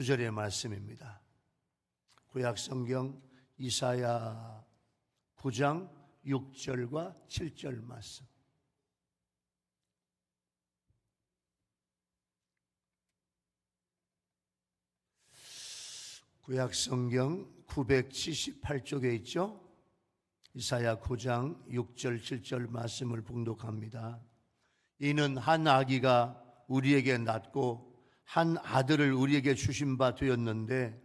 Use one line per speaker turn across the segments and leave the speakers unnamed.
구절의 말씀입니다. 구약성경 이사야 9장 6절과 7절 말씀. 구약성경 978쪽에 있죠. 이사야 9장 6절 7절 말씀을 봉독합니다. 이는 한 아기가 우리에게 낳고 한 아들을 우리에게 주신 바 되었는데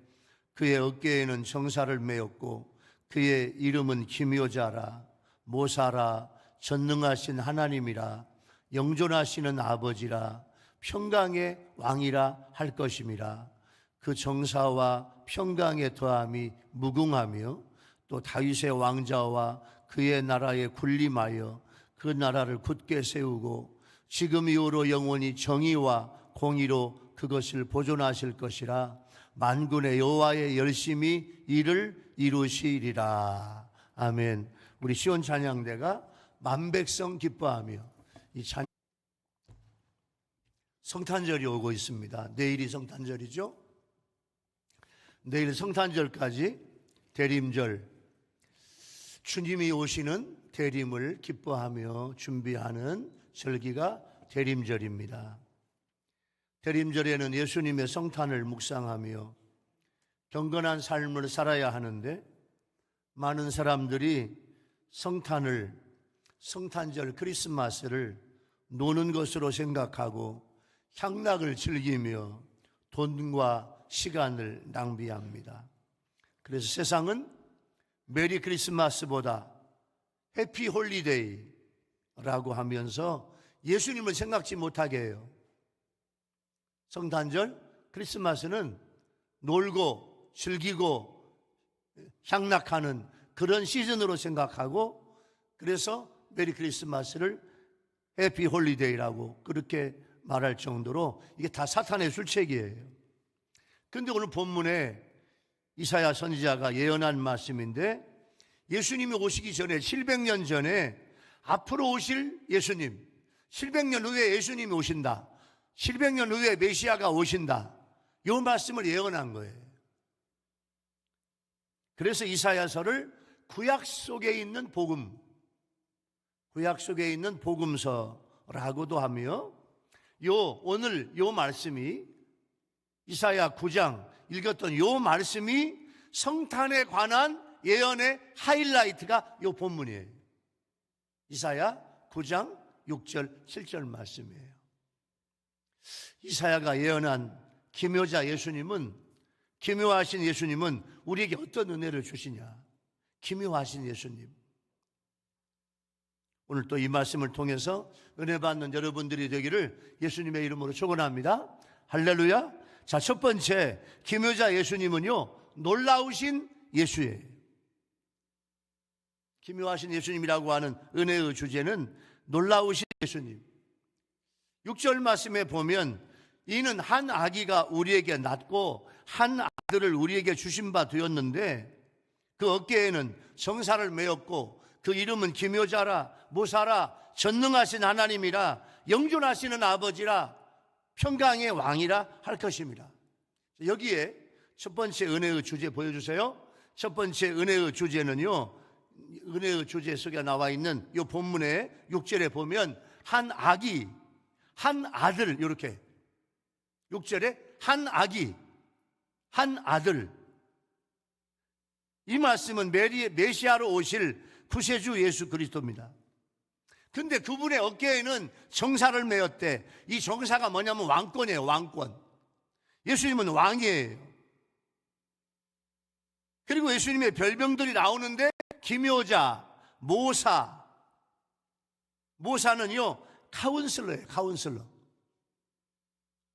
그의 어깨에는 정사를 메었고 그의 이름은 기묘자라 모사라 전능하신 하나님이라 영존하시는 아버지라 평강의 왕이라 할 것임이라. 그 정사와 평강의 더함이 무궁하며 또 다윗의 왕자와 그의 나라에 군림하여 그 나라를 굳게 세우고 지금 이후로 영원히 정의와 공의로 그것을 보존하실 것이라. 만군의 여호와의 열심히 이를 이루시리라. 아멘. 우리 시온 찬양대가 만백성 기뻐하며 이 성탄절이 오고 있습니다. 내일이 성탄절이죠. 내일 성탄절까지 대림절, 주님이 오시는 대림을 기뻐하며 준비하는 절기가 대림절입니다. 대림절에는 예수님의 성탄을 묵상하며 경건한 삶을 살아야 하는데 많은 사람들이 성탄절 크리스마스를 노는 것으로 생각하고 향락을 즐기며 돈과 시간을 낭비합니다. 그래서 세상은 메리 크리스마스보다 해피 홀리데이라고 하면서 예수님을 생각지 못하게 해요. 성탄절, 크리스마스는 놀고 즐기고 향락하는 그런 시즌으로 생각하고 그래서 메리 크리스마스를 해피 홀리데이라고 그렇게 말할 정도로 이게 다 사탄의 술책이에요. 그런데 오늘 본문에 이사야 선지자가 예언한 말씀인데 예수님이 오시기 전에 700년 전에 앞으로 오실 예수님, 700년 후에 예수님이 오신다, 700년 후에 메시아가 오신다, 이 말씀을 예언한 거예요. 그래서 이사야서를 구약 속에 있는 복음, 구약 속에 있는 복음서라고도 하며 오늘 요 말씀이 이사야 9장 읽었던 요 말씀이 성탄에 관한 예언의 하이라이트가 요 본문이에요. 이사야 9장 6절 7절 말씀이에요. 이사야가 예언한 기묘자 예수님은, 기묘하신 예수님은 우리에게 어떤 은혜를 주시냐. 기묘하신 예수님. 오늘 또 이 말씀을 통해서 은혜 받는 여러분들이 되기를 예수님의 이름으로 축원합니다. 할렐루야. 자, 첫 번째 기묘자 예수님은요, 놀라우신 예수예요. 기묘하신 예수님이라고 하는 은혜의 주제는 놀라우신 예수님. 6절 말씀에 보면 이는 한 아기가 우리에게 낳고 한 아들을 우리에게 주신 바 되었는데 그 어깨에는 정사를 메었고 그 이름은 기묘자라 모사라 전능하신 하나님이라 영존하시는 아버지라 평강의 왕이라 할 것입니다. 여기에 첫 번째 은혜의 주제 보여주세요. 첫 번째 은혜의 주제는요, 은혜의 주제 속에 나와 있는 이 본문의 6절에 보면 한 아기, 한 아들, 이렇게 6절에 한 아기, 한 아들. 이 말씀은 메시아로 오실 구세주 예수 그리스도입니다. 근데 그분의 어깨에는 정사를 메었대. 이 정사가 뭐냐면 왕권이에요. 왕권. 예수님은 왕이에요. 그리고 예수님의 별명들이 나오는데 기묘자, 모사. 모사는요, 카운슬러예요. 카운슬러.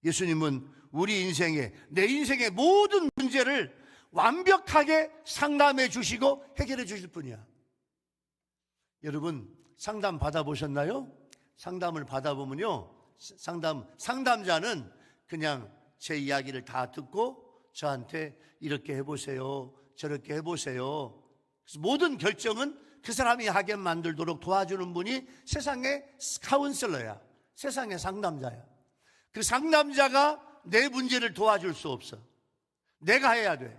예수님은 우리 인생에, 내 인생의 모든 문제를 완벽하게 상담해 주시고 해결해 주실 분이야. 여러분 상담 받아보셨나요? 상담을 받아보면요, 상담자는 그냥 제 이야기를 다 듣고 저한테 이렇게 해보세요, 저렇게 해보세요. 그래서 모든 결정은 그 사람이 하게 만들도록 도와주는 분이 세상의 카운슬러야. 세상의 상담자야. 그 상담자가 내 문제를 도와줄 수 없어. 내가 해야 돼.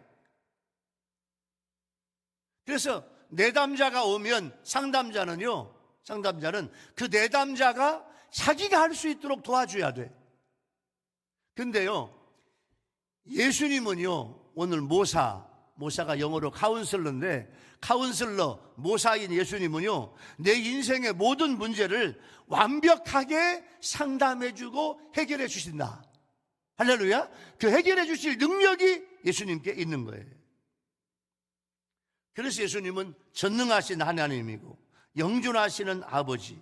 그래서 내담자가 오면 상담자는 그 내담자가 자기가 할 수 있도록 도와줘야 돼. 근데요, 예수님은요, 오늘 모사가 영어로 카운슬러인데, 모사인 예수님은요, 내 인생의 모든 문제를 완벽하게 상담해주고 해결해 주신다. 할렐루야. 그 해결해 주실 능력이 예수님께 있는 거예요. 그래서 예수님은 전능하신 하나님이고 영존하시는 아버지,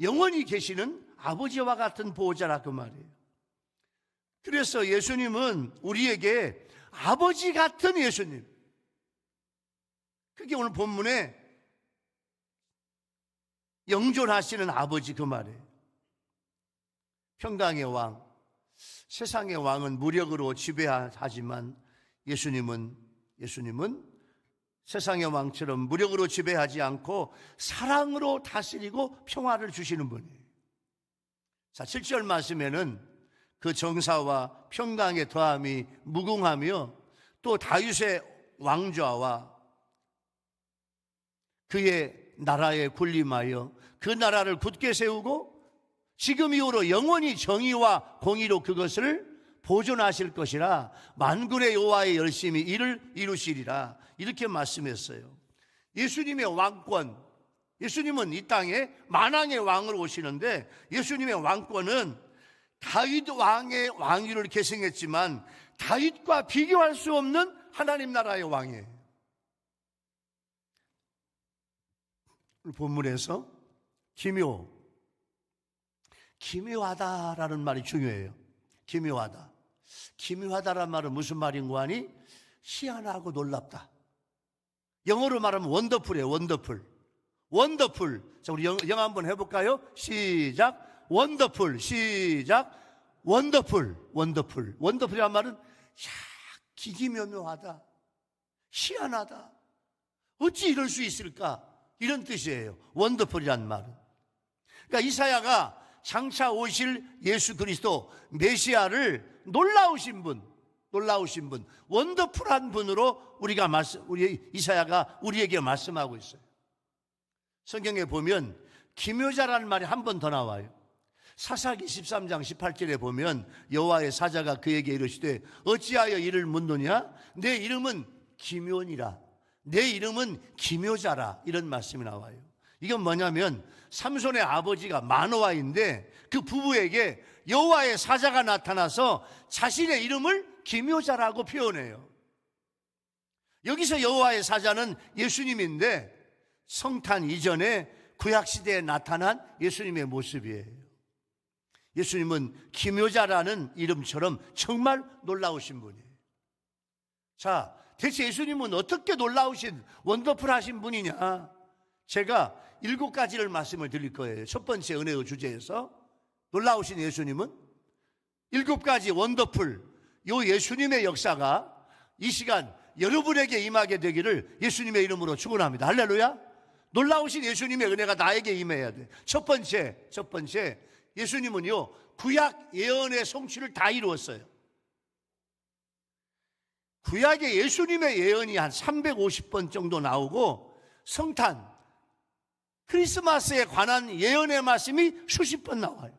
영원히 계시는 아버지와 같은 보호자라 그 말이에요. 그래서 예수님은 우리에게 아버지 같은 예수님, 그게 오늘 본문에 영존하시는 아버지 그 말이에요. 평강의 왕, 세상의 왕은 무력으로 지배하지만 예수님은 세상의 왕처럼 무력으로 지배하지 않고 사랑으로 다스리고 평화를 주시는 분이에요. 자, 7절 말씀에는 그 정사와 평강의 더함이 무궁하며 또 다윗의 왕좌와 그의 나라에 군림하여 그 나라를 굳게 세우고 지금 이후로 영원히 정의와 공의로 그것을 보존하실 것이라 만군의 여호와의 열심히 이를 이루시리라, 이렇게 말씀했어요. 예수님의 왕권, 예수님은 이 땅에 만왕의 왕으로 오시는데 예수님의 왕권은 다윗 왕의 왕위를 계승했지만 다윗과 비교할 수 없는 하나님 나라의 왕이에요. 본문에서 기묘하다라는 말이 중요해요. 기묘하다라는 말은 무슨 말인고 하니 희한하고 놀랍다. 영어로 말하면 원더풀이에요. 원더풀. 자, 우리 영어 한번 해볼까요? 시작. 원더풀. 시작. 원더풀이란 말은 기기묘묘하다, 희한하다, 어찌 이럴 수 있을까, 이런 뜻이에요. 원더풀이란 말은. 그러니까 이사야가 장차 오실 예수 그리스도 메시아를 놀라우신 분, 원더풀한 분으로 우리 이사야가 우리에게 말씀하고 있어요. 성경에 보면 기묘자라는 말이 한 번 더 나와요. 사사기 13장 18절에 보면 여호와의 사자가 그에게 이르시되 어찌하여 이를 묻느냐, 내 이름은 기묘니라, 내 이름은 기묘자라, 이런 말씀이 나와요. 이건 뭐냐면 삼손의 아버지가 마노아인데 그 부부에게 여호와의 사자가 나타나서 자신의 이름을 기묘자라고 표현해요. 여기서 여호와의 사자는 예수님인데 성탄 이전에 구약시대에 나타난 예수님의 모습이에요. 예수님은 기묘자라는 이름처럼 정말 놀라우신 분이에요. 자, 대체 예수님은 어떻게 놀라우신 원더풀하신 분이냐? 제가 7가지를 말씀을 드릴 거예요. 첫 번째 은혜의 주제에서 놀라우신 예수님은 7가지 원더풀, 요 예수님의 역사가 이 시간 여러분에게 임하게 되기를 예수님의 이름으로 축원합니다. 할렐루야. 놀라우신 예수님의 은혜가 나에게 임해야 돼. 첫 번째 예수님은요, 구약 예언의 성취를 다 이루었어요. 구약에 예수님의 예언이 한 350번 정도 나오고 성탄, 크리스마스에 관한 예언의 말씀이 수십 번 나와요.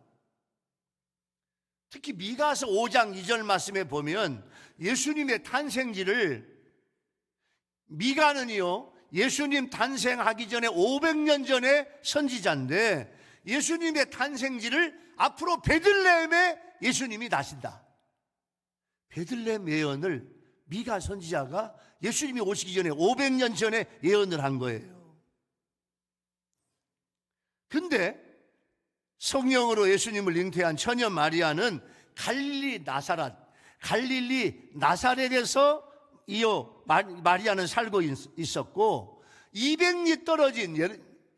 특히 미가서 5장 2절 말씀에 보면 예수님의 탄생지를, 미가는요 예수님 탄생하기 전에 500년 전에 선지자인데 예수님의 탄생지를 앞으로 베들레헴에 예수님이 나신다, 베들레헴 예언을 미가 선지자가 예수님이 오시기 전에 500년 전에 예언을 한 거예요. 근데 성령으로 예수님을 잉태한 처녀 마리아는 갈릴리 나사렛에서 마리아는 살고 있었고 200리 떨어진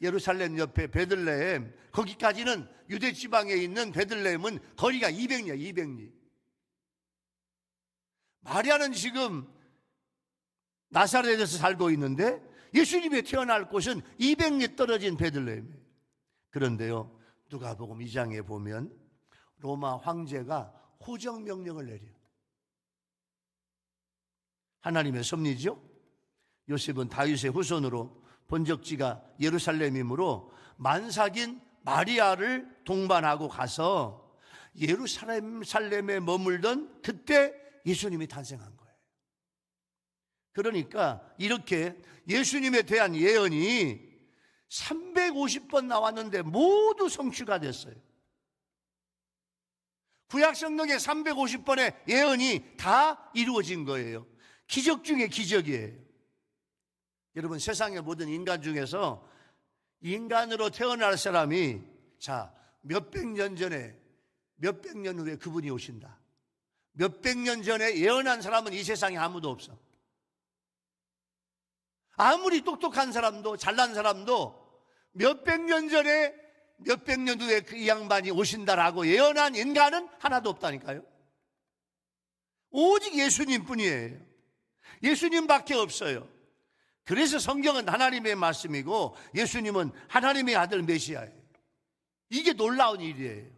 예루살렘 옆에 베들레헴, 거기까지는 유대 지방에 있는 베들레헴은 거리가 200리. 마리아는 지금 나사렛에서 살고 있는데 예수님이 태어날 곳은 200리 떨어진 베들레헴이에요. 그런데요, 누가복음 2장에 보면 로마 황제가 호정 명령을 내려요. 하나님의 섭리죠. 요셉은 다윗의 후손으로 본적지가 예루살렘이므로 만삭인 마리아를 동반하고 가서 예루살렘에 머물던 그때 예수님이 탄생한 거예요. 그러니까 이렇게 예수님에 대한 예언이 350번 나왔는데 모두 성취가 됐어요. 구약 성경의 350번의 예언이 다 이루어진 거예요. 기적 중에 기적이에요. 여러분, 세상의 모든 인간 중에서 인간으로 태어날 사람이 몇백 년 전에 몇백 년 후에 그분이 오신다. 몇백 년 전에 예언한 사람은 이 세상에 아무도 없어. 아무리 똑똑한 사람도 잘난 사람도 몇백 년 전에 몇백 년 후에 이 양반이 오신다라고 예언한 인간은 하나도 없다니까요. 오직 예수님뿐이에요. 예수님밖에 없어요. 그래서 성경은 하나님의 말씀이고 예수님은 하나님의 아들 메시아예요. 이게 놀라운 일이에요.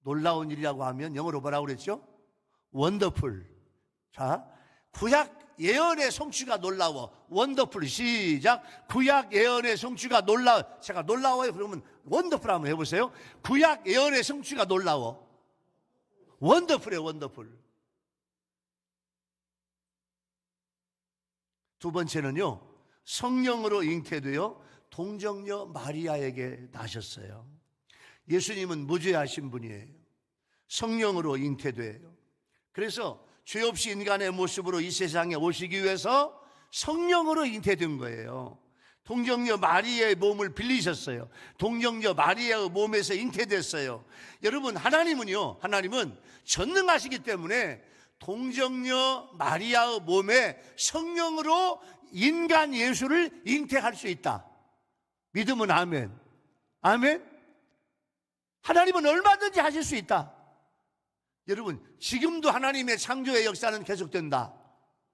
놀라운 일이라고 하면 영어로 뭐라고 그랬죠? 원더풀. 자, 구약 예언의 성취가 놀라워. 원더풀. 시작. 구약 예언의 성취가 놀라워. 제가 놀라워요 그러면 원더풀 한번 해보세요. 구약 예언의 성취가 놀라워. 원더풀이에요. 원더풀. 두 번째는요, 성령으로 잉태되어 동정녀 마리아에게 나셨어요. 예수님은 무죄하신 분이에요. 성령으로 잉태돼요. 그래서 죄 없이 인간의 모습으로 이 세상에 오시기 위해서 성령으로 잉태된 거예요. 동정녀 마리아의 몸을 빌리셨어요. 동정녀 마리아의 몸에서 잉태됐어요. 여러분, 하나님은 전능하시기 때문에 동정녀 마리아의 몸에 성령으로 인간 예수를 잉태할 수 있다. 믿으면 아멘. 아멘. 하나님은 얼마든지 하실 수 있다. 여러분, 지금도 하나님의 창조의 역사는 계속된다.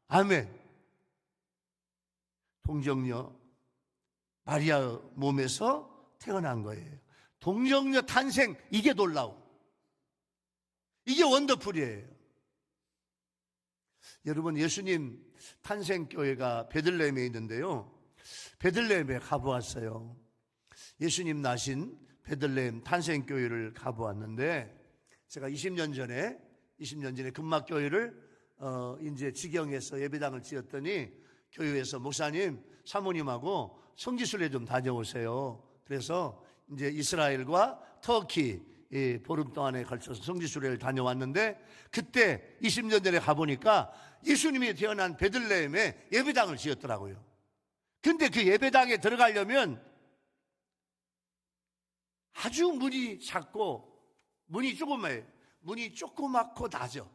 아멘. 동정녀 마리아의 몸에서 태어난 거예요. 동정녀 탄생, 이게 놀라워. 이게 원더풀이에요. 여러분, 예수님 탄생교회가 베들레헴에 있는데요, 베들레헴에 가보았어요. 예수님 나신 베들레헴 탄생교회를 가보았는데, 제가 20년 전에 금막교회를 이제 지경에서 예배당을 지었더니 교회에서 목사님, 사모님하고 성지순례 좀 다녀오세요. 그래서 이제 이스라엘과 터키 보름 동안에 걸쳐서 성지순례를 다녀왔는데, 그때 20년 전에 가보니까 예수님이 태어난 베들레헴에 예배당을 지었더라고요. 근데 그 예배당에 들어가려면 아주 문이 작고 문이 조그마해요. 문이 조그맣고 낮아.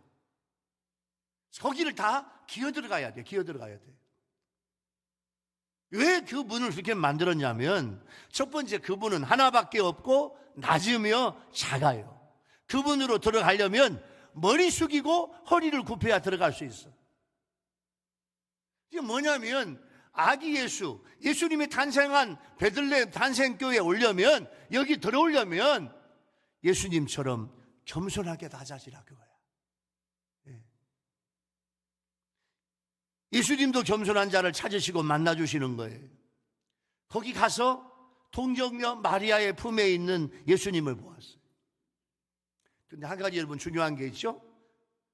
거기를 다 기어 들어가야 돼. 기어 들어가야 돼. 왜 그 문을 그렇게 만들었냐면, 첫 번째, 그 문은 하나밖에 없고 낮으며 작아요. 그 문으로 들어가려면 머리 숙이고 허리를 굽혀야 들어갈 수 있어. 이게 뭐냐면, 아기 예수님이 탄생한 베들레헴 탄생교회에 오려면, 여기 들어오려면 예수님처럼 겸손하게 낮아지라 그거야. 예수님도 겸손한 자를 찾으시고 만나주시는 거예요. 거기 가서 동정녀 마리아의 품에 있는 예수님을 보았어요. 근데 한 가지 여러분 중요한 게 있죠?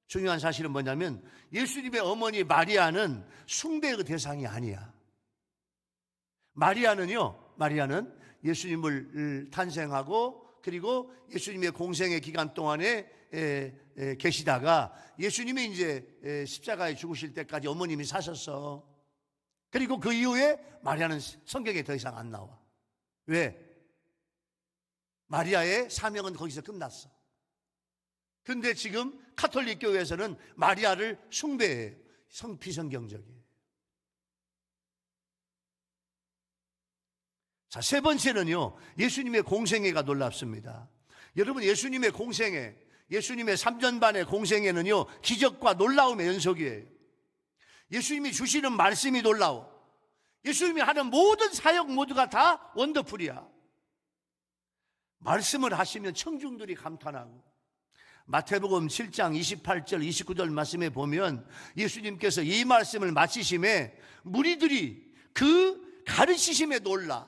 중요한 사실은 뭐냐면, 예수님의 어머니 마리아는 숭배의 대상이 아니야. 마리아는 예수님을 탄생하고 그리고 예수님의 공생의 기간 동안에 계시다가 예수님이 이제 십자가에 죽으실 때까지 어머님이 사셨어. 그리고 그 이후에 마리아는 성경에 더 이상 안 나와. 왜? 마리아의 사명은 거기서 끝났어. 근데 지금 카톨릭 교회에서는 마리아를 숭배해요. 비성경적이에요. 자, 세 번째는요, 예수님의 공생애가 놀랍습니다. 여러분, 예수님의 공생애, 예수님의 3전반의 공생애는요, 기적과 놀라움의 연속이에요. 예수님이 주시는 말씀이 놀라워. 예수님이 하는 모든 사역 모두가 다 원더풀이야. 말씀을 하시면 청중들이 감탄하고, 마태복음 7장 28절 29절 말씀에 보면 예수님께서 이 말씀을 마치심에 무리들이 그 가르치심에 놀라,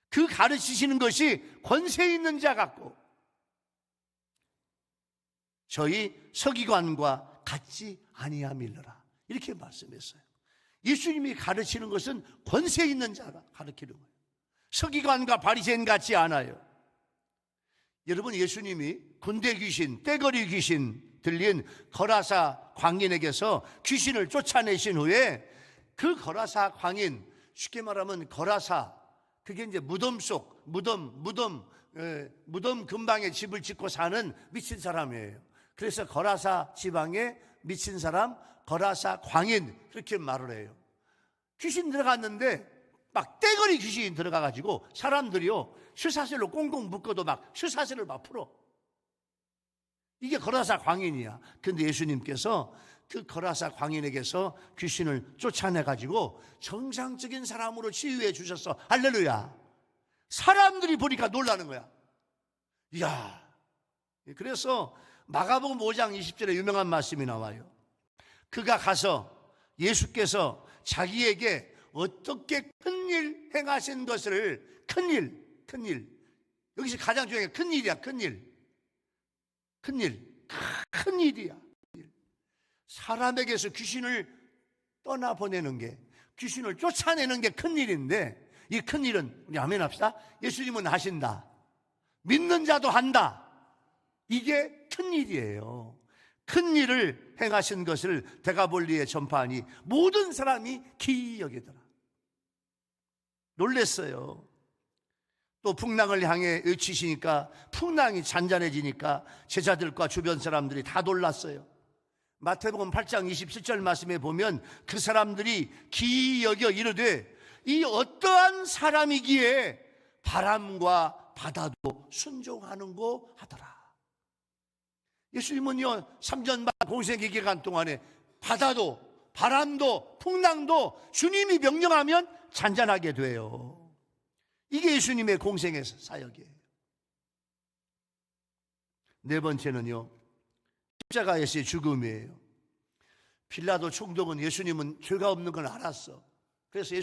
그 가르치시는 것이 권세 있는 자 같고 저희 서기관과 같지 아니함이러라, 이렇게 말씀했어요. 예수님이 가르치는 것은 권세 있는 자가 가르치는 거예요. 서기관과 바리새인 같지 않아요. 여러분, 예수님이 군대 귀신, 떼거리 귀신 들린 거라사 광인에게서 귀신을 쫓아내신 후에 그 거라사 광인, 쉽게 말하면 거라사, 그게 이제 무덤 속, 무덤 근방에 집을 짓고 사는 미친 사람이에요. 그래서 거라사 지방에 미친 사람, 거라사 광인, 그렇게 말을 해요. 귀신 들어갔는데 막 떼거리 귀신이 들어가가지고 사람들이요 쇠사슬로 꽁꽁 묶어도 막 쇠사슬을 막 풀어. 이게 거라사 광인이야. 근데 예수님께서 그 거라사 광인에게서 귀신을 쫓아내가지고 정상적인 사람으로 치유해 주셨어. 할렐루야. 사람들이 보니까 놀라는 거야. 이야. 그래서 마가복음 5장 20절에 유명한 말씀이 나와요. 그가 가서 예수께서 자기에게 어떻게 큰일 행하신 것을, 큰일, 여기서 가장 중요한 게 큰일이야. 큰일이야. 사람에게서 귀신을 떠나보내는 게, 귀신을 쫓아내는 게 큰일인데, 이 큰일은, 우리 아멘 합시다. 예수님은 하신다, 믿는 자도 한다. 이게 큰일이에요. 큰일을 행하신 것을 데가볼리에 전파하니 모든 사람이 기이 여기더라. 놀랬어요. 또 풍랑을 향해 외치시니까 풍랑이 잔잔해지니까 제자들과 주변 사람들이 다 놀랐어요. 마태복음 8장 27절 말씀에 보면 그 사람들이 기이 여겨 이르되 이 어떠한 사람이기에 바람과 바다도 순종하는고 하더라. 예수님은요 3년 반 공생의 기간 동안에 바다도 바람도 풍랑도 주님이 명령하면 잔잔하게 돼요. 이게 예수님의 공생의 사역이에요. 네 번째는요 십자가에서의 죽음이에요. 빌라도 총독은 예수님은 죄가 없는 걸 알았어. 그래서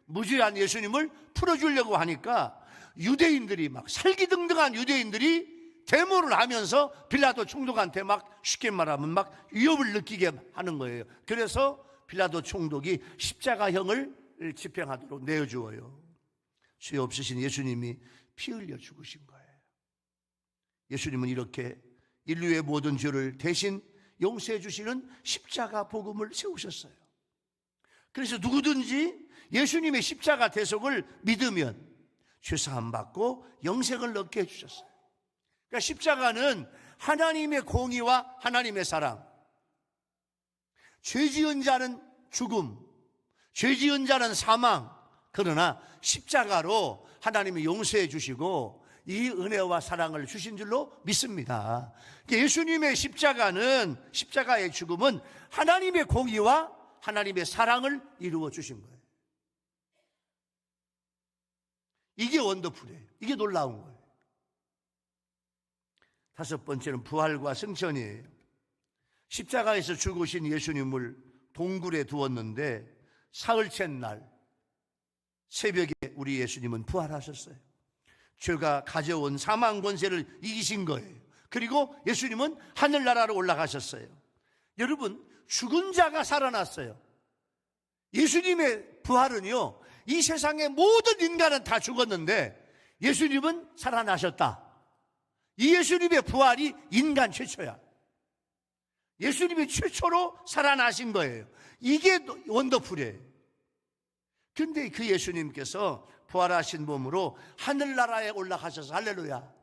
무죄한 예수님을 풀어주려고 하니까 유대인들이 막 살기등등한 유대인들이 데모를 하면서 빌라도 총독한테 막 쉽게 말하면 막 위협을 느끼게 하는 거예요. 그래서 빌라도 총독이 십자가형을 집행하도록 내어주어요. 죄 없으신 예수님이 피 흘려 죽으신 거예요. 예수님은 이렇게 인류의 모든 죄를 대신 용서해 주시는 십자가 복음을 세우셨어요. 그래서 누구든지 예수님의 십자가 대속을 믿으면 죄사함 받고 영생을 얻게 해주셨어요. 그러니까 십자가는 하나님의 공의와 하나님의 사랑, 죄 지은 자는 죽음, 죄 지은 자는 사망, 그러나 십자가로 하나님이 용서해 주시고 이 은혜와 사랑을 주신 줄로 믿습니다. 예수님의 십자가의 죽음은 하나님의 공의와 하나님의 사랑을 이루어 주신 거예요. 이게 원더풀이에요. 이게 놀라운 거예요. 다섯 번째는 부활과 승천이에요. 십자가에서 죽으신 예수님을 동굴에 두었는데 사흘째 날 새벽에 우리 예수님은 부활하셨어요. 죄가 가져온 사망 권세를 이기신 거예요. 그리고 예수님은 하늘나라로 올라가셨어요. 여러분, 죽은 자가 살아났어요. 예수님의 부활은요, 이 세상의 모든 인간은 다 죽었는데 예수님은 살아나셨다. 이 예수님의 부활이 인간 최초야. 예수님이 최초로 살아나신 거예요. 이게 원더풀이에요. 근데 그 예수님께서 부활하신 몸으로 하늘나라에 올라가셔서 할렐루야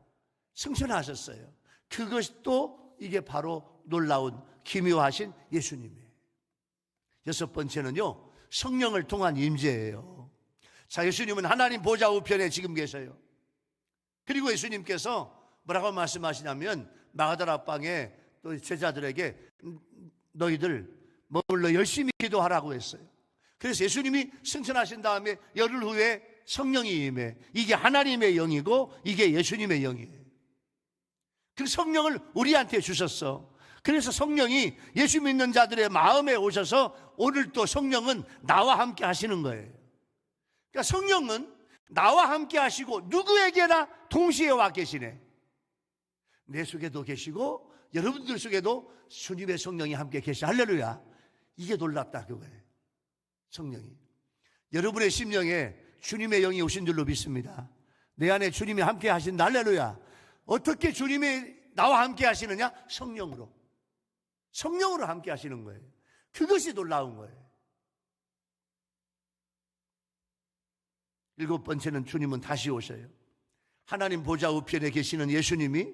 승천하셨어요. 그것이 또 이게 바로 놀라운 기묘하신 예수님이에요. 여섯 번째는요 성령을 통한 임재예요. 자, 예수님은 하나님 보좌 우편에 지금 계셔요. 그리고 예수님께서 뭐라고 말씀하시냐면 마가다라 방에 또 제자들에게 너희들 머물러 열심히 기도하라고 했어요. 그래서 예수님이 승천하신 다음에 열흘 후에 성령이 임해. 이게 하나님의 영이고 이게 예수님의 영이에요. 그 성령을 우리한테 주셨어. 그래서 성령이 예수 믿는 자들의 마음에 오셔서 오늘 또 성령은 나와 함께 하시는 거예요. 그러니까 성령은 나와 함께 하시고 누구에게나 동시에 와 계시네. 내 속에도 계시고 여러분들 속에도 주님의 성령이 함께 계시. 할렐루야. 이게 놀랍다 그거예요. 성령이 여러분의 심령에 주님의 영이 오신 줄로 믿습니다. 내 안에 주님이 함께 하신다. 할렐루야. 어떻게 주님이 나와 함께 하시느냐? 성령으로. 성령으로 함께 하시는 거예요. 그것이 놀라운 거예요. 7번째는 주님은 다시 오셔요. 하나님 보좌 우편에 계시는 예수님이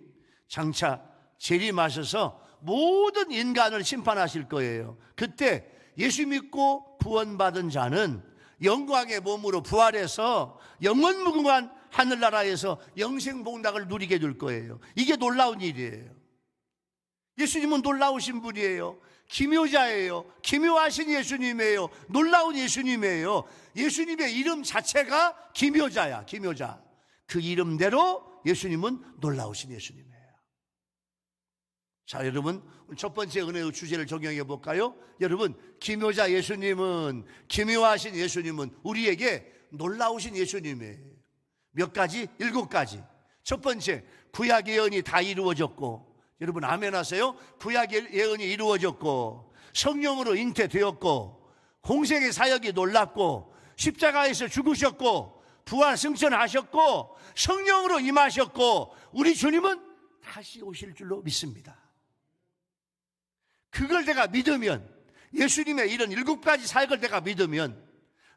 장차 재림하셔서 모든 인간을 심판하실 거예요. 그때 예수 믿고 구원받은 자는 영광의 몸으로 부활해서 영원무궁한 하늘나라에서 영생복락을 누리게 될 거예요. 이게 놀라운 일이에요. 예수님은 놀라우신 분이에요. 기묘자예요. 기묘하신 예수님이에요. 놀라운 예수님이에요. 예수님의 이름 자체가 기묘자야. 기묘자. 그 이름대로 예수님은 놀라우신 예수님이에요. 자, 여러분 첫 번째 은혜의 주제를 적용해 볼까요? 여러분, 기묘자 예수님은, 기묘하신 예수님은 우리에게 놀라우신 예수님이에요. 몇 가지? 7가지. 첫 번째, 구약 예언이 다 이루어졌고, 여러분 아멘 하세요? 구약 예언이 이루어졌고, 성령으로 잉태되었고, 공생의 사역이 놀랍고, 십자가에서 죽으셨고, 부활 승천하셨고, 성령으로 임하셨고, 우리 주님은 다시 오실 줄로 믿습니다. 그걸 내가 믿으면, 예수님의 이런 7가지 사역을 내가 믿으면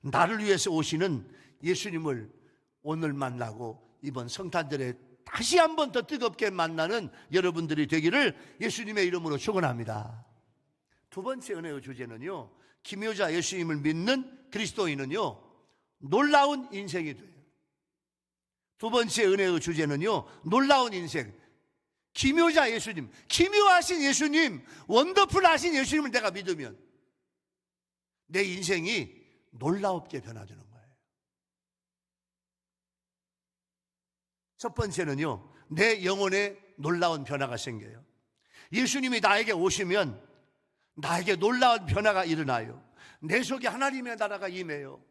나를 위해서 오시는 예수님을 오늘 만나고 이번 성탄절에 다시 한 번 더 뜨겁게 만나는 여러분들이 되기를 예수님의 이름으로 축원합니다. 두 번째 은혜의 주제는요, 기묘자 예수님을 믿는 그리스도인은요 놀라운 인생이 돼요. 두 번째 은혜의 주제는요, 놀라운 인생. 기묘자 예수님, 기묘하신 예수님, 원더풀하신 예수님을 내가 믿으면 내 인생이 놀랍게 변화되는 거예요. 첫 번째는요, 내 영혼에 놀라운 변화가 생겨요. 예수님이 나에게 오시면 나에게 놀라운 변화가 일어나요. 내 속에 하나님의 나라가 임해요.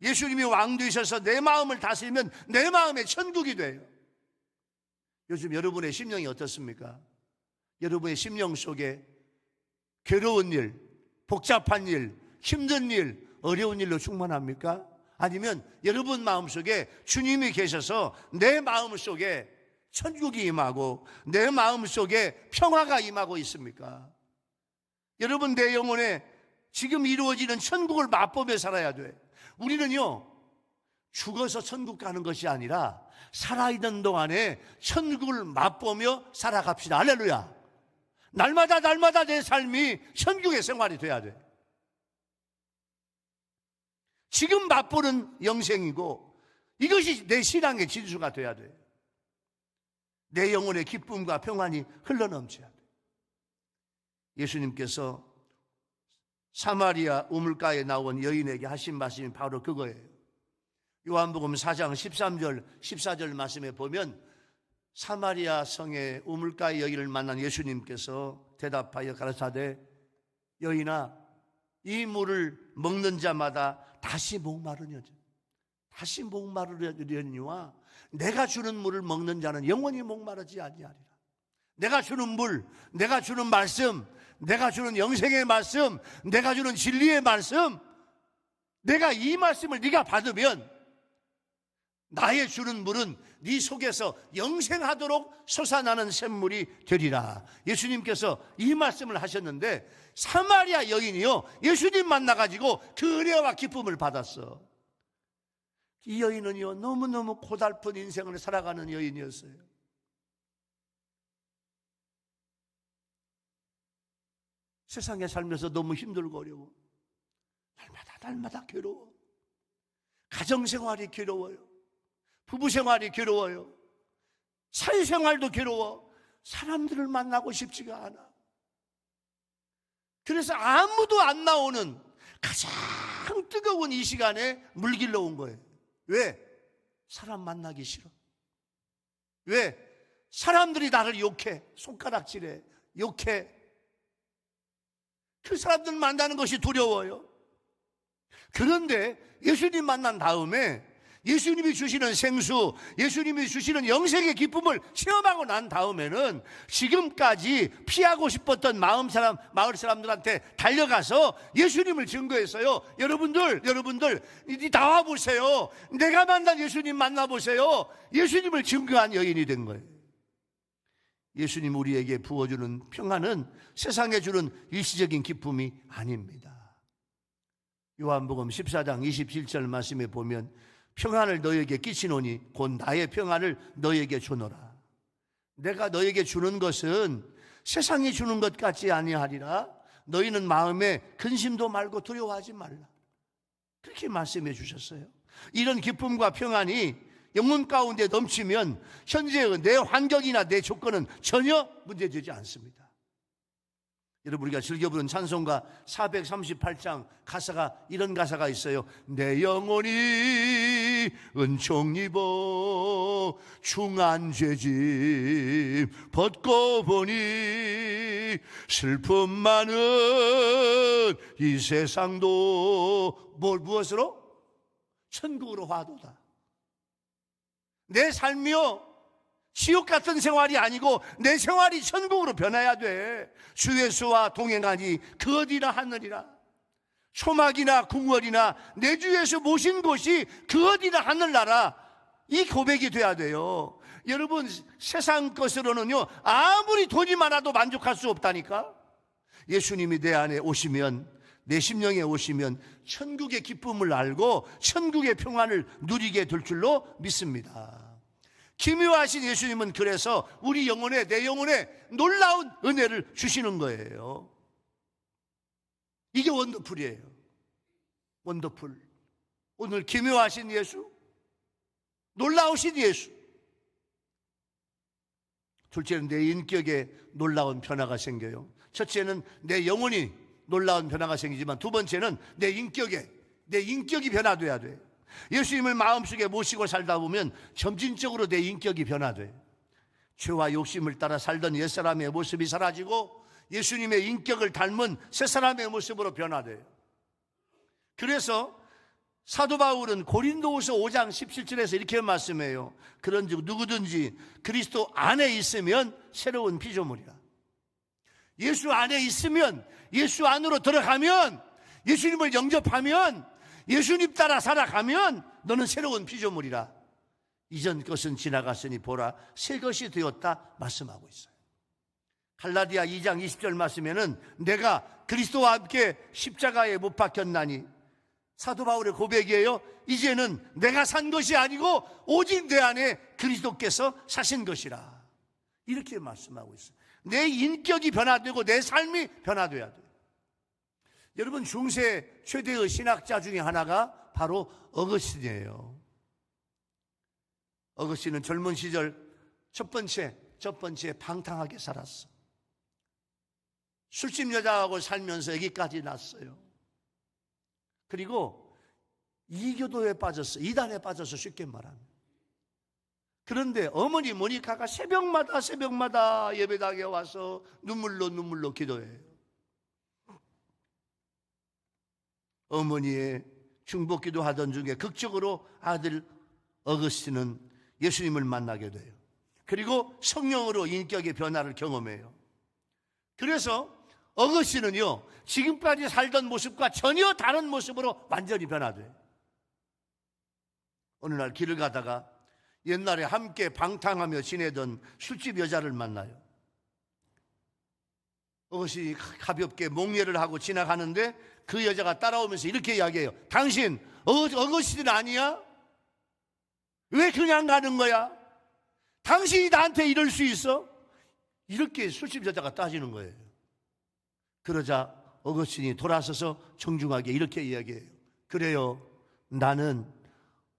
예수님이 왕 되셔서 내 마음을 다스리면 내 마음에 천국이 돼요. 요즘 여러분의 심령이 어떻습니까? 여러분의 심령 속에 괴로운 일, 복잡한 일, 힘든 일, 어려운 일로 충만합니까? 아니면 여러분 마음속에 주님이 계셔서 내 마음 속에 천국이 임하고 내 마음 속에 평화가 임하고 있습니까? 여러분, 내 영혼에 지금 이루어지는 천국을 맛보며 살아야 돼. 우리는요, 죽어서 천국 가는 것이 아니라 살아있는 동안에 천국을 맛보며 살아갑시다. 할렐루야. 날마다 내 삶이 천국의 생활이 돼야 돼. 지금 맛보는 영생이고 이것이 내 신앙의 진수가 돼야 돼. 내 영혼의 기쁨과 평안이 흘러넘쳐야 돼. 예수님께서 사마리아 우물가에 나온 여인에게 하신 말씀이 바로 그거예요. 요한복음 4장 13절 14절 말씀에 보면 사마리아 성의 우물가의 여인을 만난 예수님께서 대답하여 가라사대, 여인아, 이 물을 먹는 자마다 다시 목마르려니와 내가 주는 물을 먹는 자는 영원히 목마르지 아니하리라. 내가 주는 물, 내가 주는 말씀, 내가 주는 영생의 말씀, 내가 주는 진리의 말씀, 내가 이 말씀을 네가 받으면 나의 주는 물은 네 속에서 영생하도록 솟아나는 샘물이 되리라. 예수님께서 이 말씀을 하셨는데 사마리아 여인이요, 예수님 만나가지고 그 은혜와 기쁨을 받았어. 이 여인은요, 너무너무 고달픈 인생을 살아가는 여인이었어요. 세상에 살면서 너무 힘들고 어려워. 날마다 괴로워. 가정생활이 괴로워요. 부부생활이 괴로워요. 사회생활도 괴로워. 사람들을 만나고 싶지가 않아. 그래서 아무도 안 나오는 가장 뜨거운 이 시간에 물길로 온 거예요. 왜? 사람 만나기 싫어. 왜? 사람들이 나를 욕해, 손가락질해, 욕해. 그 사람들 만나는 것이 두려워요. 그런데 예수님 만난 다음에 예수님이 주시는 생수, 예수님이 주시는 영생의 기쁨을 체험하고 난 다음에는 지금까지 피하고 싶었던 마을 사람들한테 달려가서 예수님을 증거했어요. 여러분들 나와보세요. 내가 만난 예수님 만나보세요. 예수님을 증거한 여인이 된 거예요. 예수님 우리에게 부어주는 평안은 세상에 주는 일시적인 기쁨이 아닙니다. 요한복음 14장 27절 말씀에 보면 평안을 너에게 끼치노니 곧 나의 평안을 너에게 주노라. 내가 너에게 주는 것은 세상이 주는 것 같지 아니하리라. 너희는 마음에 근심도 말고 두려워하지 말라. 그렇게 말씀해 주셨어요. 이런 기쁨과 평안이 영혼 가운데 넘치면 현재의 내 환경이나 내 조건은 전혀 문제되지 않습니다. 여러분, 우리가 즐겨 부른 찬송가 438장 가사가 이런 가사가 있어요. 내 영혼이 은총 입어 중한 죄짐 벗고 보니 슬픔 많은 이 세상도 무엇으로? 천국으로 화도다. 내 삶이요 지옥 같은 생활이 아니고 내 생활이 천국으로 변해야 돼. 주 예수와 동행하니 그 어디나 하늘이라. 초막이나 궁궐이나 내 주 예수 모신 곳이 그 어디나 하늘나라. 이 고백이 돼야 돼요. 여러분, 세상 것으로는요 아무리 돈이 많아도 만족할 수 없다니까. 예수님이 내 안에 오시면, 내 심령에 오시면 천국의 기쁨을 알고 천국의 평안을 누리게 될 줄로 믿습니다. 기묘하신 예수님은 그래서 우리 영혼에, 내 영혼에 놀라운 은혜를 주시는 거예요. 이게 원더풀이에요. 원더풀. 오늘 기묘하신 예수, 놀라우신 예수. 둘째는 내 인격에 놀라운 변화가 생겨요. 첫째는 내 영혼이 놀라운 변화가 생기지만 두 번째는 내 인격이 변화돼야 돼요. 예수님을 마음속에 모시고 살다 보면 점진적으로 내 인격이 변화돼요. 죄와 욕심을 따라 살던 옛사람의 모습이 사라지고 예수님의 인격을 닮은 새사람의 모습으로 변화돼요. 그래서 사도 바울은 고린도후서 5장 17절에서 이렇게 말씀해요. 그런즉 누구든지 그리스도 안에 있으면 새로운 피조물이라. 예수 안에 있으면, 예수 안으로 들어가면, 예수님을 영접하면, 예수님 따라 살아가면 너는 새로운 피조물이라. 이전 것은 지나갔으니 보라 새 것이 되었다 말씀하고 있어요. 갈라디아 2장 20절 말씀에는 내가 그리스도와 함께 십자가에 못 박혔나니, 사도 바울의 고백이에요. 이제는 내가 산 것이 아니고 오직 내 안에 그리스도께서 사신 것이라. 이렇게 말씀하고 있어요. 내 인격이 변화되고 내 삶이 변화돼야 돼요. 여러분, 중세 최대의 신학자 중에 하나가 바로 어거스틴이에요. 어거스틴은 젊은 시절 첫 번째 방탕하게 살았어. 술집 여자하고 살면서 아기까지 낳았어요. 그리고 이교도에 빠졌어. 이단에 빠져서 쉽게 말하면. 그런데 어머니 모니카가 새벽마다 예배당에 와서 눈물로 기도해요. 어머니의 중보기도 하던 중에 극적으로 아들 어거스틴은 예수님을 만나게 돼요. 그리고 성령으로 인격의 변화를 경험해요. 그래서 어거스틴은요 지금까지 살던 모습과 전혀 다른 모습으로 완전히 변화돼요. 어느 날 길을 가다가 옛날에 함께 방탕하며 지내던 술집 여자를 만나요. 어거스틴이 가볍게 목례를 하고 지나가는데 그 여자가 따라오면서 이렇게 이야기해요. 당신 어거스틴 아니야? 왜 그냥 가는 거야? 당신이 나한테 이럴 수 있어? 이렇게 술집 여자가 따지는 거예요. 그러자 어거스틴이 돌아서서 정중하게 이렇게 이야기해요. 그래요, 나는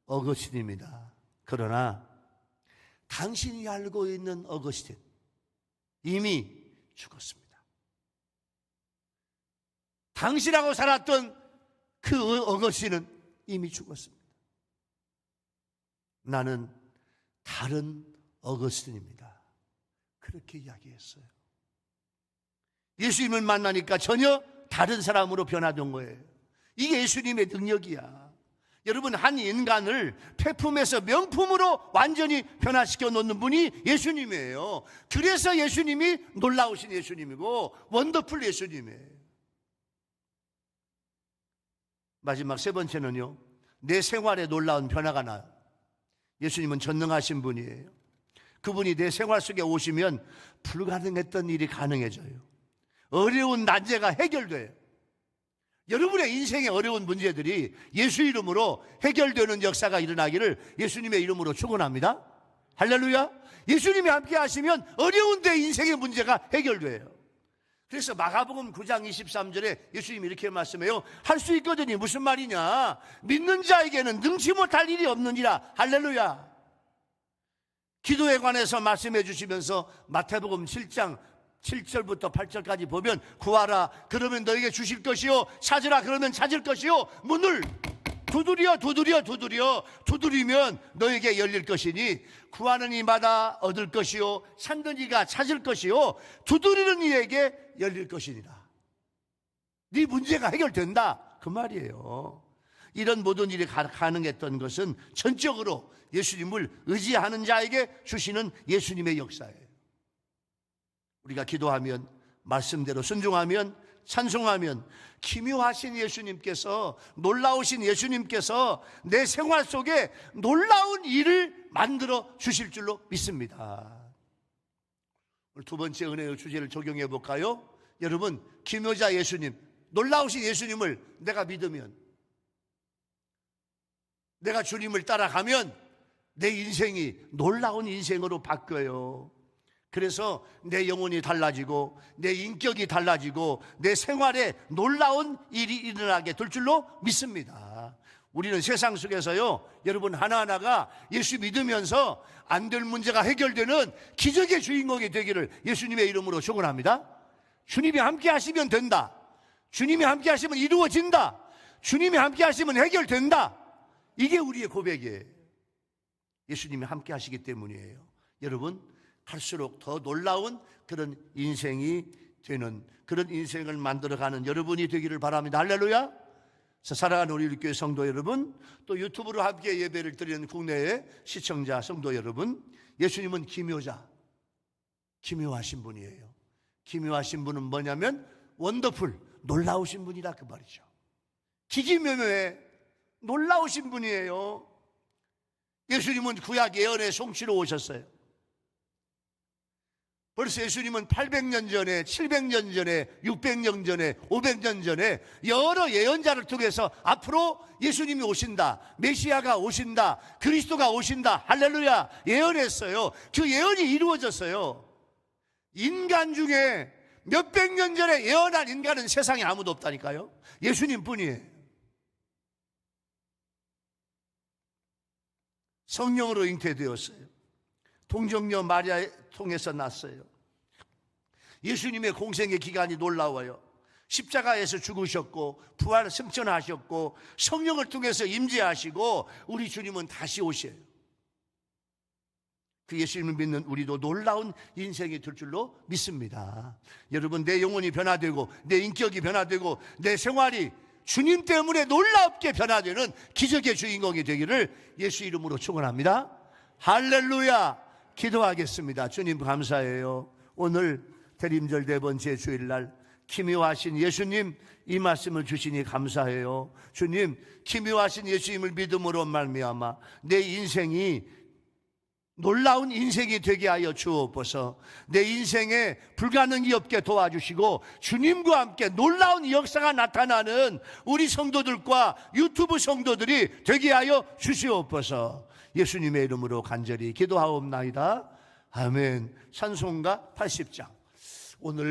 어거스틴입니다. 그러나 당신이 알고 있는 어거스틴 이미 죽었습니다. 당신하고 살았던 그 어거스틴은 이미 죽었습니다. 나는 다른 어거스틴입니다. 그렇게 이야기했어요. 예수님을 만나니까 전혀 다른 사람으로 변화된 거예요. 이게 예수님의 능력이야. 여러분, 한 인간을 폐품에서 명품으로 완전히 변화시켜 놓는 분이 예수님이에요. 그래서 예수님이 놀라우신 예수님이고 원더풀 예수님이에요. 마지막 세 번째는요, 내 생활에 놀라운 변화가 나요. 예수님은 전능하신 분이에요. 그분이 내 생활 속에 오시면 불가능했던 일이 가능해져요. 어려운 난제가 해결돼요. 여러분의 인생의 어려운 문제들이 예수 이름으로 해결되는 역사가 일어나기를 예수님의 이름으로 축원합니다. 할렐루야. 예수님이 함께 하시면 어려운 데 인생의 문제가 해결돼요. 그래서 마가복음 9장 23절에 예수님이 이렇게 말씀해요. 할 수 있거든이 무슨 말이냐? 믿는 자에게는 능치 못할 일이 없느니라. 할렐루야. 기도에 관해서 말씀해 주시면서 마태복음 7장 7절부터 8절까지 보면 구하라 그러면 너에게 주실 것이요, 찾으라 그러면 찾을 것이요, 문을 두드려 두드리면 너에게 열릴 것이니 구하는 이마다 얻을 것이요, 찾는 이가 찾을 것이요, 두드리는 이에게 열릴 것이니라. 네 문제가 해결된다 그 말이에요. 이런 모든 일이 가능했던 것은 전적으로 예수님을 의지하는 자에게 주시는 예수님의 역사예요. 우리가 기도하면, 말씀대로 순종하면, 찬송하면 기묘하신 예수님께서, 놀라우신 예수님께서 내 생활 속에 놀라운 일을 만들어 주실 줄로 믿습니다. 오늘 두 번째 은혜의 주제를 적용해 볼까요? 여러분, 기묘자 예수님, 놀라우신 예수님을 내가 믿으면, 내가 주님을 따라가면 내 인생이 놀라운 인생으로 바뀌어요. 그래서 내 영혼이 달라지고 내 인격이 달라지고 내 생활에 놀라운 일이 일어나게 될 줄로 믿습니다. 우리는 세상 속에서요, 여러분 하나하나가 예수 믿으면서 안 될 문제가 해결되는 기적의 주인공이 되기를 예수님의 이름으로 축원합니다. 주님이 함께 하시면 된다. 주님이 함께 하시면 이루어진다. 주님이 함께 하시면 해결된다. 이게 우리의 고백이에요. 예수님이 함께 하시기 때문이에요. 여러분, 갈수록 더 놀라운 그런 인생이 되는, 그런 인생을 만들어가는 여러분이 되기를 바랍니다. 할렐루야. 사랑하는 우리 교회 성도 여러분, 또 유튜브로 함께 예배를 드리는 국내의 시청자 성도 여러분, 예수님은 기묘자, 기묘하신 분이에요. 기묘하신 분은 뭐냐면 원더풀, 놀라우신 분이라 그 말이죠. 기기묘묘해, 놀라우신 분이에요. 예수님은 구약 예언의 성취로 오셨어요. 벌써 예수님은 800년 전에, 700년 전에, 600년 전에, 500년 전에 여러 예언자를 통해서 앞으로 예수님이 오신다, 메시아가 오신다, 그리스도가 오신다, 할렐루야, 예언했어요. 그 예언이 이루어졌어요. 인간 중에 몇백 년 전에 예언한 인간은 세상에 아무도 없다니까요. 예수님 뿐이에요. 성령으로 잉태되었어요. 동정녀 마리아에 통해서 났어요. 예수님의 공생의 기간이 놀라워요. 십자가에서 죽으셨고 부활 승천하셨고 성령을 통해서 임재하시고 우리 주님은 다시 오셔요. 그 예수님을 믿는 우리도 놀라운 인생이 될 줄로 믿습니다. 여러분, 내 영혼이 변화되고 내 인격이 변화되고 내 생활이 주님 때문에 놀랍게 변화되는 기적의 주인공이 되기를 예수 이름으로 축원합니다. 할렐루야. 기도하겠습니다. 주님 감사해요. 오늘 대림절 네 번째 주일날 기묘하신 예수님 이 말씀을 주시니 감사해요. 주님, 기묘하신 예수님을 믿음으로 말미암아 내 인생이 놀라운 인생이 되게 하여 주옵소서. 내 인생에 불가능이 없게 도와주시고 주님과 함께 놀라운 역사가 나타나는 우리 성도들과 유튜브 성도들이 되게 하여 주시옵소서. 예수님의 이름으로 간절히 기도하옵나이다. 아멘. 찬송가 80장. 오늘